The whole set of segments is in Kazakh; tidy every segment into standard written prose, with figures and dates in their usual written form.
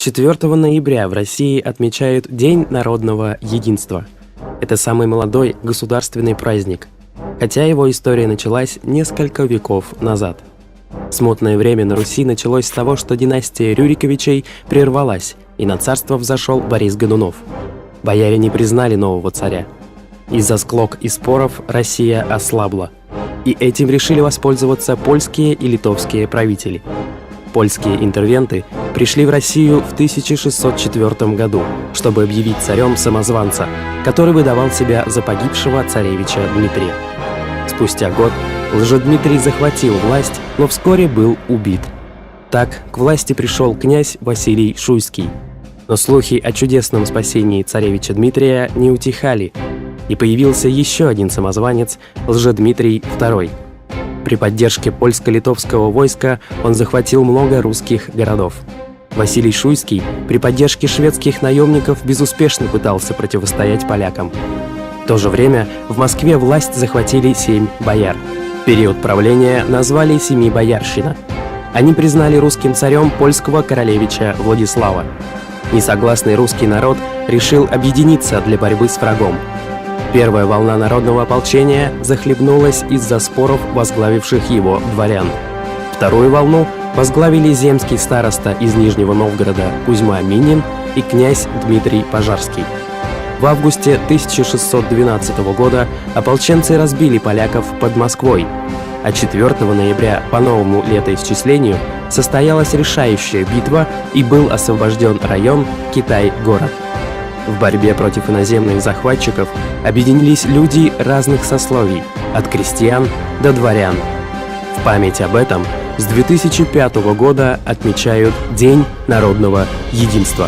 4 ноября в России отмечают День народного единства. Это самый молодой государственный праздник, хотя его история началась несколько веков назад. Смутное время на Руси началось с того, что династия Рюриковичей прервалась, и на царство взошел Борис Годунов. Бояре не признали нового царя. Из-за склок и споров Россия ослабла, и этим решили воспользоваться польские и литовские правители. Польские интервенты пришли в Россию в 1604 году, чтобы объявить царем самозванца, который выдавал себя за погибшего царевича Дмитрия. Спустя год Лжедмитрий захватил власть, но вскоре был убит. Так к власти пришел князь Василий Шуйский. Но слухи о чудесном спасении царевича Дмитрия не утихали, и появился еще один самозванец – Лжедмитрий II. При поддержке польско-литовского войска он захватил много русских городов. Василий Шуйский при поддержке шведских наемников безуспешно пытался противостоять полякам. В то же время в Москве власть захватили 7 бояр. Период правления назвали Семибоярщина. Они признали русским царем польского королевича Владислава. Несогласный русский народ решил объединиться для борьбы с врагом. Первая волна народного ополчения захлебнулась из-за споров возглавивших его дворян. Вторую волну возглавили земский староста из Нижнего Новгорода Кузьма Минин и князь Дмитрий Пожарский. В августе 1612 года ополченцы разбили поляков под Москвой, а 4 ноября по новому летоисчислению состоялась решающая битва и был освобожден район Китай-город. В борьбе против иноземных захватчиков объединились люди разных сословий, от крестьян до дворян. В память об этом с 2005 года отмечают День народного единства.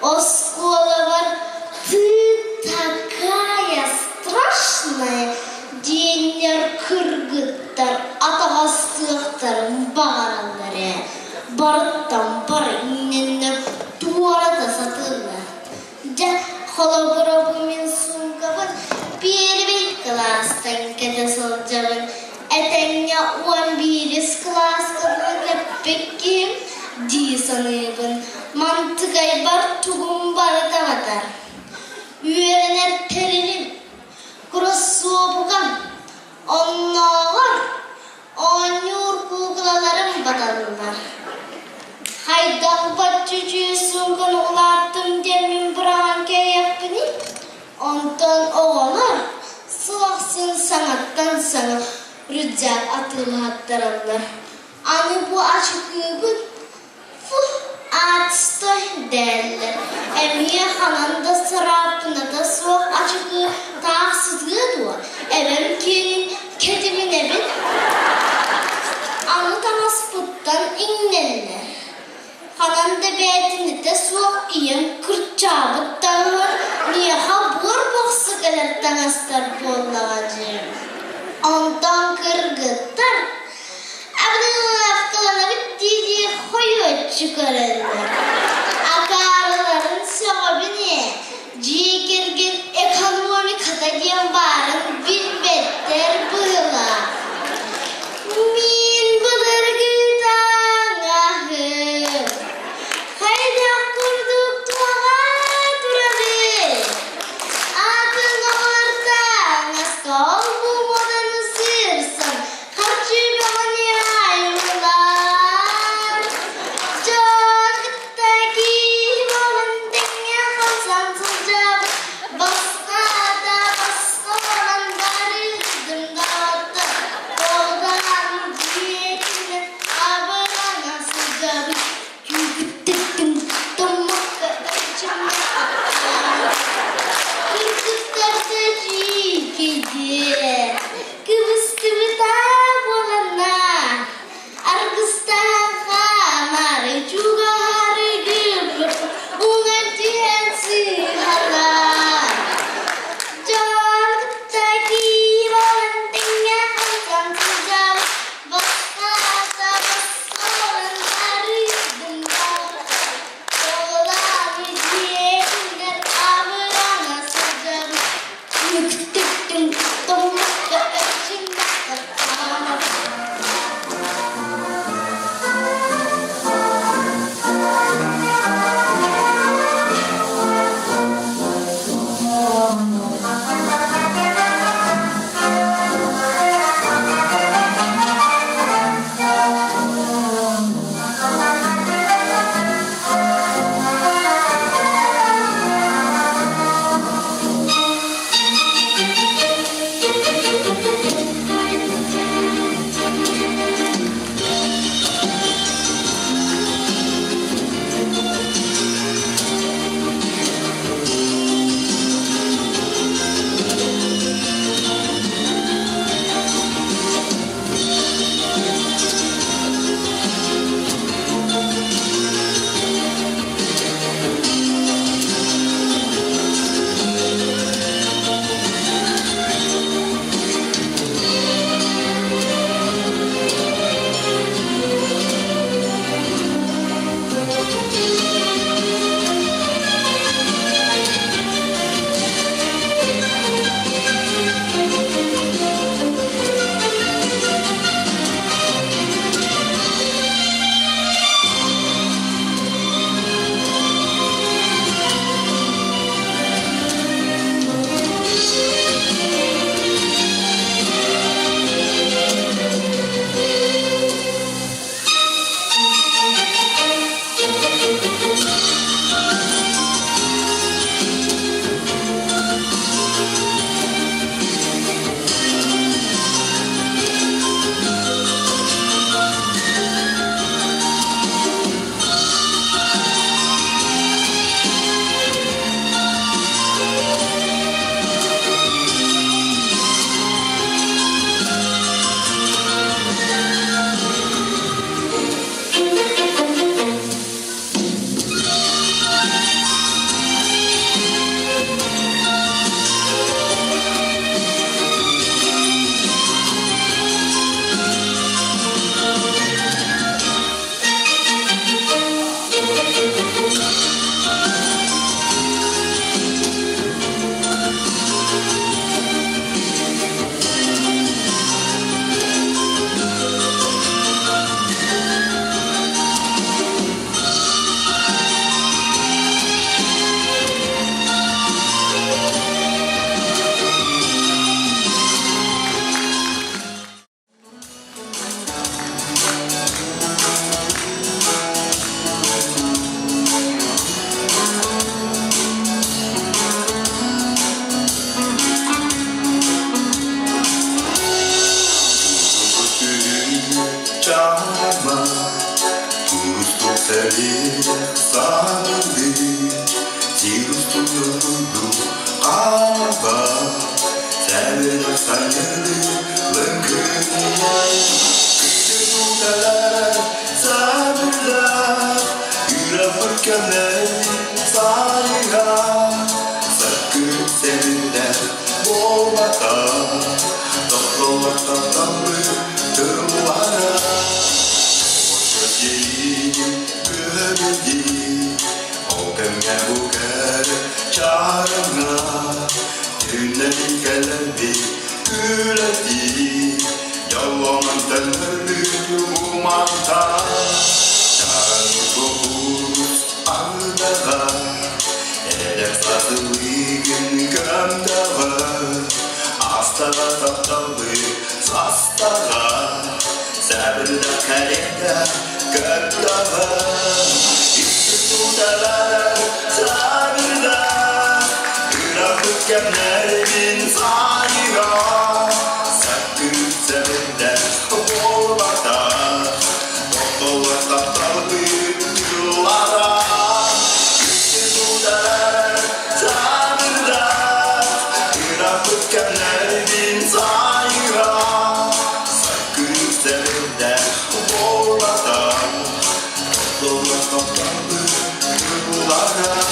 Осколовар, ты такая страшная. Денер кыргыттар, атағастықтарым бағаралары. Барыттан бар инненнер туарата сатылы. Жа холобыробы мен суңғабын, первый класстан кәді сылжабын. Әтәңе 11 класска бөкпеккем ди саныбын. Мантығай бар туғым бары таватар. Үйерінер терінім, кроссовкам, оннағар, онюр куклаларым баталылар. Хайдағы бат жүжі суңғын ұлаттым демін бұраған кәйеппіні. Онтан оғалар, сылақсын саңаттан саңа рүдзәк атылы аттаралар. Аны bu açıklığı atstoy derler. Emiye hananda sarapına da soğuk açıklığı tağsızlığı duvar. Evim kedimin evin. Anı tamas puttan inlenler. Hananda beytini de soğuk iyim kırçabıt dağılır. Niye ha bor boğsu kadar tanastar bollağacım. Ondan kırgıttar. Abdüllah kılana bittiği koyu çıkarırlar. Akarların sebebini cikirgin ekonomik hatagen barın bilbetter bıyla. Min bılır gıdan ahım. Hayda kurduk tuğa duradı. Adın ortadan asıl bu modanı sırsan. Harcı bana ayırlar. Çocuk'taki volantenya kalsan sıcak. Basna da basna olanları dımdattı. Doğdan diyetine abana sıcak. Yüktüktüm tutmak kadar çamak. Kırkıtlarda cikedi. Kıvıstımıda bolana. Argıstan kamar juga hari gülür. Ungajian sihalar. Jogtaki volantenya kalsan sıcak. Basnada basnalan hari dımdattı. Doğdan diyetine abana sıcak. Yüktüktüm tutmak 살려는 은근히야 그대도 달라 사불라 유럽을까는 사이가 섞을때는 모마다 떠떠왔던 땀을 들어와라 어쩌지 그하겠니 오감야고가를 자랑나 듣는 갈라비 그라디 영원한 단어를 무망다 자랑고 아르다가 에렉사스 위긴 감다와 아스타가 답답해 사스타가 사블라 카레가 갔다와 이스도 달라라 사블라 그라부까 날린 사이가 사끝 사블라 오바다 너와 답답해 들어와라 이스도 달라라 사블라 그라부까 날린 사이가 사끝 사블라 오바다 너와 답답해 들어와라